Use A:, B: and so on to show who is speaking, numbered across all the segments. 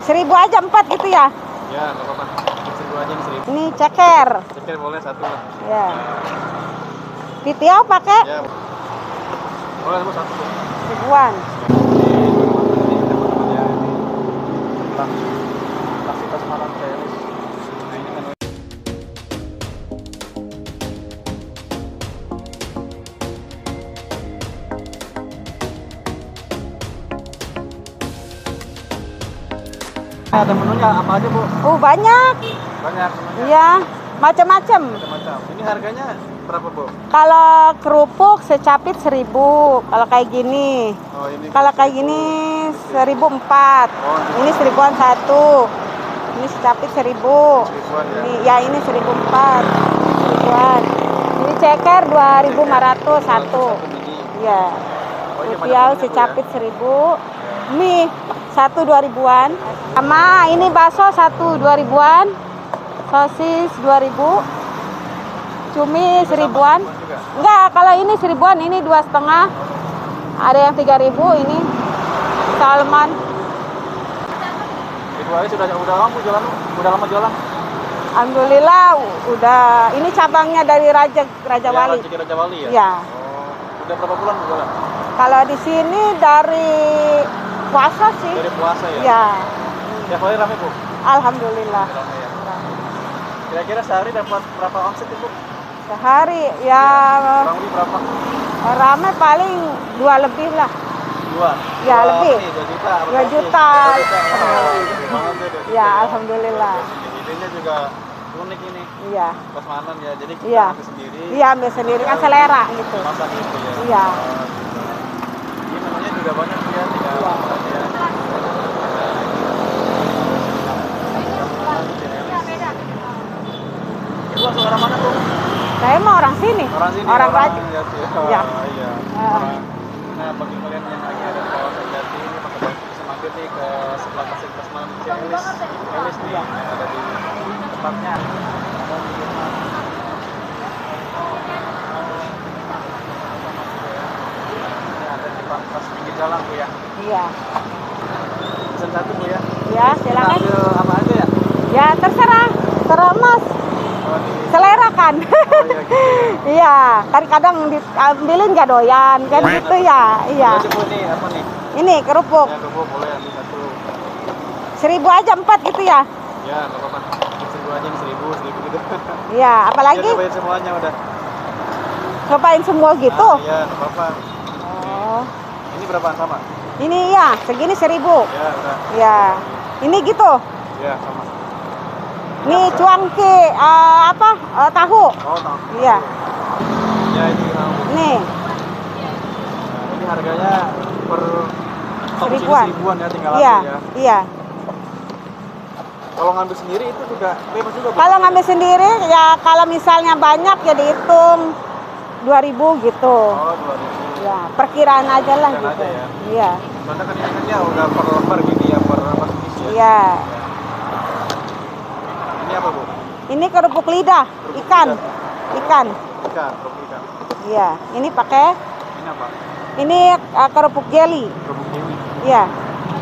A: 1000 aja 4 gitu ya?
B: Ya, nggak apa-apa. 1000 aja nih 1000.
A: Ini ceker.
B: Ceker boleh satu lah.
A: Ya. Titiau pakai?
B: Ya. Boleh Bu satu.
A: 1000-an.
B: Ya, ini kapasitas malam series. Nah, ini kan ada menunya apa aja Bu?
A: Banyak.
B: Banyak menunya.
A: Iya, macam-macam.
B: Macam-macam. Ini harganya berapa Bu?
A: Kalau kerupuk secapit 1000. Kalau kayak gini.
B: Oh ini.
A: Kalau kayak gini 1004.
B: Oh,
A: Ini 1000-an satu. Ini secapit 1000.
B: 1000-an ya.
A: Ini ya ini 1004. 1000-an. Ini ceker 2500 satu. Iya.
B: Oh, ini
A: Titiau
B: banyak
A: secapit 1000. Mie satu 2000-an. Sama ini bakso satu 2000-an. Sosis 2000. Cumi 1000-an. Enggak, kalau ini 1000-an, ini 2,5. Ada yang 3000 ini. Salmon.
B: Itu aja udah lama jualan, udah lama jualan.
A: Alhamdulillah udah. Ini cabangnya dari Raja Wali.
B: Ya, Raja Wali ya.
A: Ya.
B: Oh, udah berapa bulan jualan?
A: Kalau di sini dari puasa sih.
B: Dari puasa ya.
A: Ya.
B: Tiap hari rame Bu?
A: Alhamdulillah.
B: Rame ya. Kira-kira sehari dapat berapa omset Bu?
A: Sehari ya
B: Kurang lebih berapa?
A: rame paling 2 lebih lah.
B: 2?
A: Ya, lebih.
B: 2 juta.
A: 2 juta. Ya,
B: Ya,
A: alhamdulillah.
B: idenya juga unik ini.
A: Iya.
B: Prasmanan ya. Jadi kita
A: Iya.
B: ambil sendiri.
A: Iya, ambil sendiri kan selera gitu.
B: Masak gitu ya.
A: Iya.
B: Ini menunya juga banyak ya, tinggal
A: Iya.
B: aja. Ibu asal orang mana Bu?
A: Saya mah orang sini.
B: Orang sini.
A: Orang Raja.
B: Jati.
A: Iya.
B: Iya. Nah, bagi kalian yang lagi ada di kawasan Jati ini pakai baju bisa mampir nih ke sebelah Pasir Prasmanan Elis. Elis nih yang ada di tempatnya. Ada di pas pinggir jalan Bu ya.
A: Iya.
B: Pesan satu Bu ya.
A: Ya, silakan.
B: Ambil apa aja ya?
A: Ya, terserah. Terserah Mas.
B: Oh, di
A: Selera kan.
B: Oh iya gitu.
A: Iya, kan kadang diambilin gak doyan kan
B: Iya.
A: gitu ya. Iya.
B: Terus Bu ini apa nih?
A: Ini kerupuk.
B: Ya kerupuk boleh ambil satu.
A: 1000 aja 4 gitu ya.
B: Ya nggak apa-apa. 1000 aja nih 1000 gitu.
A: Iya, apalagi
B: Ya, bayar semuanya udah.
A: cobain semua gitu.
B: Iya nggak apa-apa.
A: Oh.
B: Ini berapaan sama?
A: Ini ya, segini 1000.
B: Ya udah.
A: Ya. Ini gitu.
B: Ya sama.
A: Ini cuangki tahu.
B: Oh tahu.
A: Iya.
B: Ya ini tahu.
A: Nih,
B: Nah, ini harganya per satu sini
A: 1000-an.
B: 1000-an ya tinggal
A: Iya,
B: ambil ya.
A: iya.
B: Kalau ngambil sendiri itu juga bebas juga Bu?
A: Kalau ngambil sendiri ya kalau misalnya banyak ya dihitung 2000 gitu.
B: Oh 2000.
A: Ya, perkiraan aja lah
B: Perkiraan
A: gitu.
B: aja ya.
A: Iya.
B: Soalnya kan ini kan ya udah per lembar gini ya per apa piece ya.
A: Iya.
B: Ini apa Bu?
A: Ini kerupuk lidah,
B: Kerupuk
A: ikan.
B: lidah.
A: Ikan.
B: Ikan, kerupuk ikan.
A: Iya, ini pakai
B: Ini apa?
A: ini kerupuk jeli.
B: Kerupuk kiwi.
A: Iya.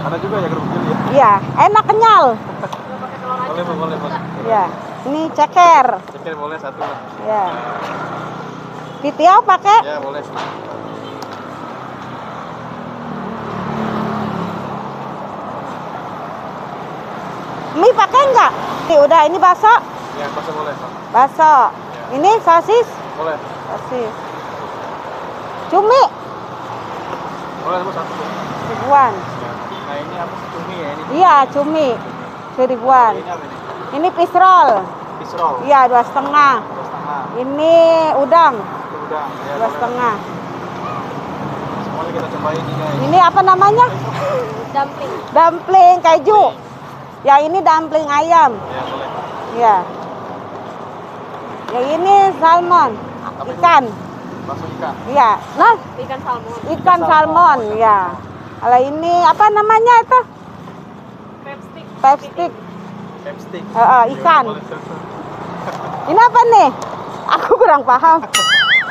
B: Ada juga ya kerupuk kiwi ya?
A: Iya, enak kenyal.
B: Boleh Bu, boleh boleh.
A: Iya. Ini ceker.
B: Ceker boleh satu lah.
A: Iya. Titiau pakai?
B: Ya boleh.
A: Mie pakai enggak? Nih, udah ini bakso.
B: Ya bakso boleh. Pak.
A: Bakso. Ini sosis.
B: Boleh.
A: Sosis. Cumi.
B: Boleh Bu satu. Bu.
A: 1000-an.
B: Ya. Nah ini apa sih cumi ya ini?
A: Iya, cumi. 1000-an.
B: Ini apa ini?
A: Ini fish roll.
B: Fish roll.
A: Iya, 2,5.
B: 2,5.
A: Ini udang.
B: Itu udang. Ya,
A: 2,5.
B: semuanya kita cobain ini guys.
A: Ini apa namanya?
C: Dumpling.
A: Dumpling keju. Ya ini dumpling ayam.
B: Ya boleh.
A: Ya. Yang ini salmon. Ikan.
B: Bakso ikan.
A: Iya. Nah,
C: Ikan salmon.
A: ikan salmon. Ya. Kalau ini apa namanya itu?
C: Pepstick.
A: Pepstick.
B: Chapstick.
A: Ikan.
B: Boleh.
A: Ini apa nih? Aku kurang paham.
B: Gak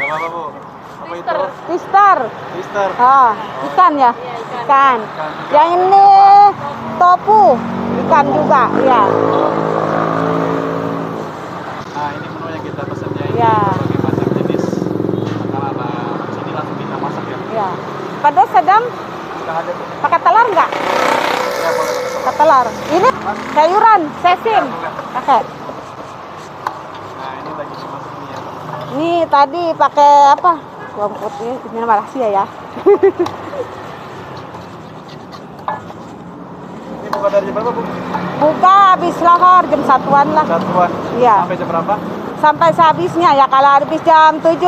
B: apa-apa Bu. Apa itu?
A: Twister.
B: Twister.
A: Ikan ya?
C: Iya, ikan.
A: Ikan.
B: Ikan.
A: Yang ini tofu.
B: Ini
A: ikan juga, ya.
B: Nah, ini menu yang kita pesan ya. Ini
A: Ya.
B: berbagai macam jenis makanan. Sini langsung kita masak ya.
A: Ya. Pedas sedang,
B: Sudah ada tuh.
A: pakai telur nggak?
B: Ya, boleh.
A: Pakai telur. Ini sayuran, sesim. Pakai.
B: Nah, ini lagi dimasak nih ya.
A: Ini tadi pakai apa? Bawang putih. Ini nama rahasia ya.
B: Ini buka dari jam berapa, Bu?
A: Buka habis lahar jam 1-an lah.
B: Satuan.
A: Iya.
B: Sampai jam berapa?
A: Sampai sehabisnya ya, kalau habis jam 7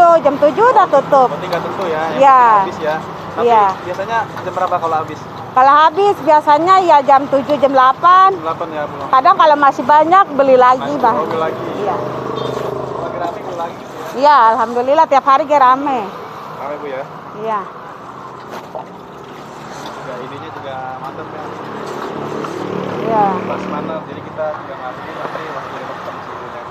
A: udah tutup.
B: Berarti nggak tentu ya. Yang
A: Iya.
B: Habis ya. Tapi
A: Iya.
B: biasanya jam berapa kalau habis?
A: Kalau habis biasanya ya jam 7, jam 8.
B: 8 ya, Bu.
A: Kadang kalau masih banyak beli lagi,
B: Masih,
A: Bang.
B: beli lagi.
A: Iya.
B: Lagi rame beli lagi sih ya.
A: Iya, alhamdulillah tiap hari rame.
B: Rame, Bu ya.
A: Iya.
B: Juga idenya juga mantap ya.
A: Iya.
B: Pas mantap. Jadi kita juga ngambil nanti langsung jadi makan sih ibunya.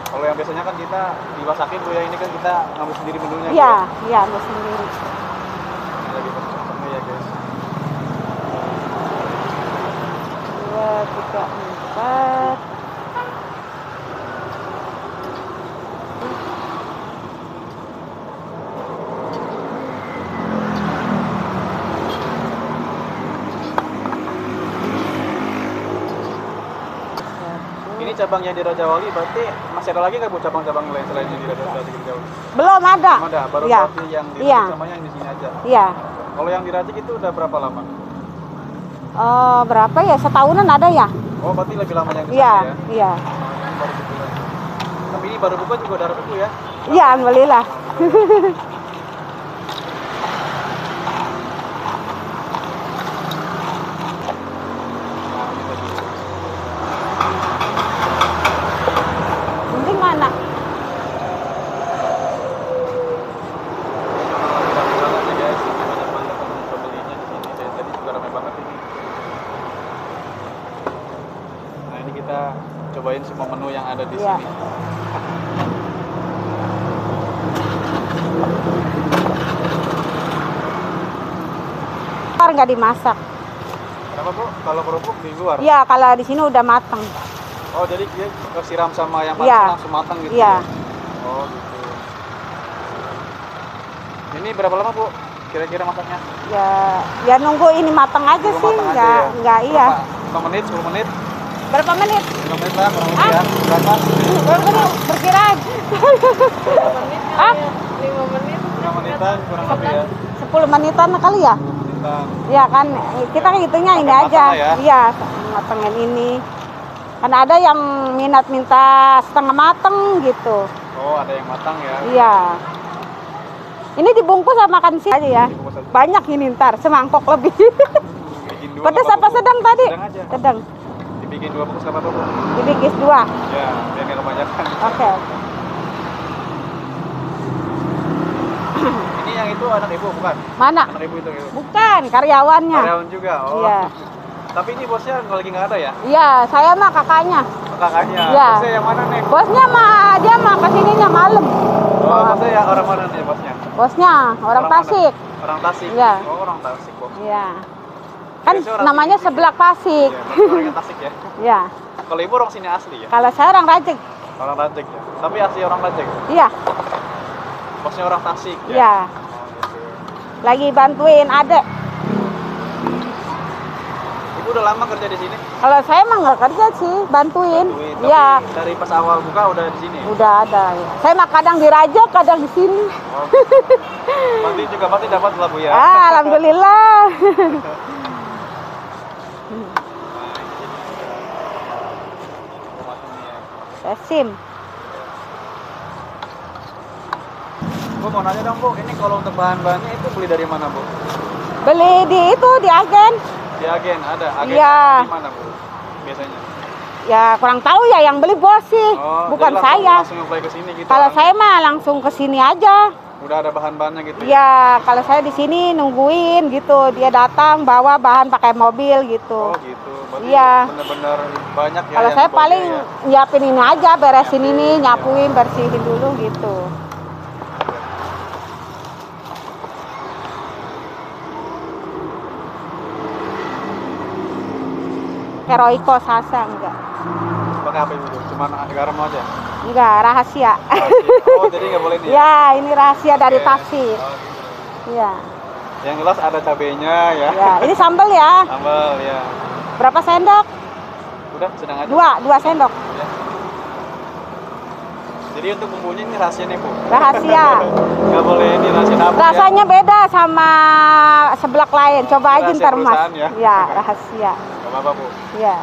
B: Kalau yang biasanya kan kita dimasakin, Bu ya. Ini kan kita ngambil sendiri menunya. Bu,
A: Iya,
B: ya.
A: iya, ambil sendiri.
B: Ini lagi masak ya, guys.
A: 2, 3, 4.
B: Ini cabangnya di Raja Wali, berarti masih ada lagi nggak, Bu, cabang-cabang lain selain yang di Raja Wali?
A: Belum ada.
B: Belum ada, baru
A: Iya.
B: berarti yang di
A: Iya.
B: Racik sama yang di sini aja.
A: Iya.
B: Kalau yang di Racik itu udah berapa lama?
A: Oh, berapa ya? Setahunan ada ya?
B: Oh, berarti lebih lama yang di
A: Iya,
B: sana ya?
A: iya.
B: Ini baru buka lagi. Tapi ini baru buka juga udah rame, Bu ya?
A: Iya, alhamdulillah.
B: Nah, ini tadi.
A: Ini mana?
B: Rame banget nih, guys. Banyak banget pembelinya di sini. Dan tadi juga rame banget ini. Nah, ini kita cobain semua menu yang ada di
A: Iya.
B: sini.
A: Ntar nggak dimasak.
B: Kenapa, Bu? Kalau kerupuk di luar?
A: Iya, kalau di sini udah matang.
B: Oh, jadi dia kesiram sama yang
A: Iya.
B: langsung matang gitu
A: Iya.
B: ya? Oh, gitu. Ini berapa lama, Bu? Kira-kira masaknya?
A: Ya nunggu ini matang aja
B: Tunggu
A: sih,
B: matang aja
A: nggak iya.
B: Berapa? 5 menit, 10 menit?
A: Berapa menit?
B: 5 menit lah, kurang lebih
A: Ah?
B: ya. Berapa?
A: Berapa menit? Berkiraan.
C: 5 menit
A: Ah?
C: kali ya. 5 menit.
B: 5 menitan kurang lebih ya.
A: 10 menitan kali ya?
B: 10 menitan.
A: Iya kan, kita hitungnya ini
B: Sampai
A: aja.
B: matang lah ya?
A: Iya, matengin ini. Kan ada yang minta setengah mateng gitu.
B: Oh, ada yang matang ya.
A: Iya. Ini dibungkus sama makan sih aja ya.
B: Dibungkus aja.
A: Banyak ini ntar, semangkok lebih.
B: Bikin 2
A: Pedas apa sedang tadi?
B: Sedang aja.
A: Sedang.
B: Dibikin 2 bungkus apa, Bu?
A: Dibungkus 2.
B: Ya, biar nggak kebanyakan.
A: Oke.
B: Ini yang itu anak ibu bukan?
A: Mana?
B: Anak ibu itu.
A: Bukan, karyawannya.
B: Karyawan juga. Oh.
A: Iya.
B: Tapi ini bosnya lagi nggak ada ya?
A: Iya, saya mah kakaknya.
B: Kakaknya.
A: Iya.
B: Bosnya yang mana nih?
A: Bosnya mah dia mah kesininya malam.
B: Oh, bosnya ya orang mana nih bosnya?
A: Bosnya orang
B: mana?
A: Tasik.
B: Orang Tasik.
A: Iya.
B: Oh, orang Tasik, bos.
A: Iya. Kan
B: Biasanya orang
A: namanya
B: sini.
A: sebelah Tasik.
B: Iya, berarti orangnya Tasik ya.
A: Iya.
B: Kalau ibu orang sini asli ya?
A: Kalau saya orang Rajek.
B: Orang Rajek ya. Tapi asli orang Rajek.
A: Iya.
B: Bosnya orang Tasik ya.
A: Iya.
B: Oh, gitu.
A: Lagi bantuin adek.
B: Ibu udah lama kerja di sini?
A: Kalau saya mah nggak kerja sih, bantuin.
B: Bantuin.
A: Iya.
B: Tapi dari pas awal buka udah di sini.
A: Udah ada. Ya. Saya mah kadang di Rajek, kadang di sini.
B: Oh, gitu. Nanti juga pasti dapat lah Bu ya.
A: Alhamdulillah.
B: Nah, ini jadi udah matang nih ya.
A: Sim.
B: Bu mau nanya dong Bu, ini kalau untuk bahan-bahannya itu beli dari mana Bu?
A: Beli di itu di agen.
B: Di agen ada, agen
A: Iya.
B: di mana Bu? Biasanya.
A: Ya kurang tahu ya, yang beli bos sih,
B: Oh,
A: bukan
B: jadi langsung,
A: saya.
B: Langsung apply ke sini gitu.
A: Kalau
B: orangnya?
A: saya mah langsung ke sini aja.
B: Udah ada bahan-bahannya gitu ya?
A: Ya, kalau saya di sini nungguin gitu, dia datang bawa bahan pakai mobil gitu.
B: Oh gitu. Berarti
A: Iya.
B: bener-bener banyak ya.
A: Kalau
B: yang
A: saya
B: dibawa
A: paling
B: dia ya?
A: nyiapin ini aja, beresin
B: Nyiapin,
A: ini,
B: iya.
A: nyapuin, bersihin dulu gitu. Eroiko Sasa enggak.
B: Pakai apa Ibu? Cuma garam aja?
A: Enggak, rahasia.
B: Oh, jadi nggak boleh nih?
A: Ya, ini rahasia dari
B: Oke.
A: Tasik.
B: Oh, gitu.
A: Iya.
B: Yang jelas ada cabenya ya.
A: Ya, ini sambal ya.
B: Sambal ya.
A: Berapa sendok?
B: Udah, sedang aja.
A: Dua sendok.
B: Ya. Jadi untuk bumbunya ini rahasia nih Bu?
A: Rahasia.
B: Nggak boleh ini rahasia dapur ya?
A: Rasanya beda sama seblak lain. Coba aja
B: Rahasia
A: ntar Mas.
B: perusahaan ya?
A: Ya, rahasia.
B: Nggak apa-apa Bu.
A: Ya.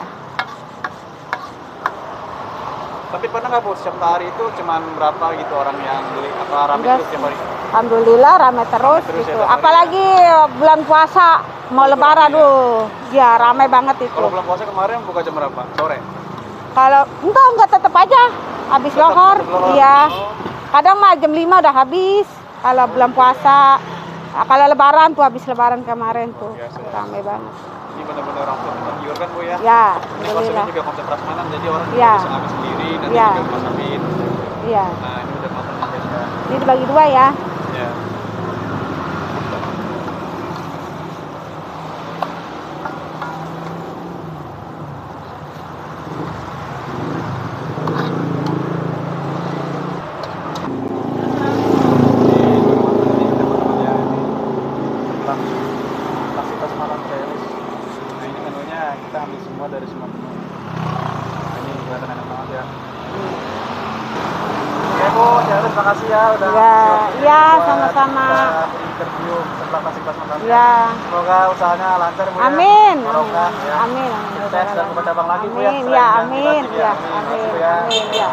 B: Tapi pernah nggak Bu, setiap hari itu cuman berapa gitu orang yang beli? Apa ramai
A: Enggak
B: terus tiap hari?
A: Alhamdulillah ramai terus
B: Terus ya,
A: gitu.
B: tiap hari
A: Apalagi bulan puasa mau
B: Betul,
A: lebaran
B: iya.
A: tuh. Ya, ramai banget itu.
B: Kalau bulan puasa kemarin buka jam berapa? Sore?
A: Kalau enggak tetap aja habis
B: Tetap
A: lohor.
B: lohor.
A: Iya.
B: Oh.
A: Kadang mah jam 5 udah habis. Kalau bulan puasa. Nah, kalau lebaran tuh habis lebaran kemarin tuh.
B: Biasa ya.
A: Ramai banget.
B: Ini benar-benar orang tua tergiurkan Bu ya?
A: Ya,
B: Ini konsepnya
A: alhamdulillah.
B: juga konsep prasmanan, jadi orang juga
A: Iya.
B: bisa ngambil sendiri, nanti
A: Iya.
B: juga masakin.
A: Iya.
B: Nah, ini udah matang ya.
A: Ini dibagi dua ya.
B: Ya. Nah, ini menunya kita ambil semua dari semua menu. Nah, ini kelihatan enak banget ya. Oke Bu, terima kasih ya udah
A: Ya,
B: waktunya
A: ya,
B: buat
A: sama-sama.
B: kita interview setelah kasih kelas mantan.
A: Ya.
B: Semoga usahanya lancar Bu ya.
A: Amin.
B: Barokah, ya.
A: Amin.
B: Sukses dan buka cabang lagi Bu ya.
A: Amin.
B: Selain
A: Ya,
B: yang di
A: amin.
B: Tasik
A: Ya,
B: Amin.
A: amin.
B: Makasih Bu ya.
A: Amin. Ya.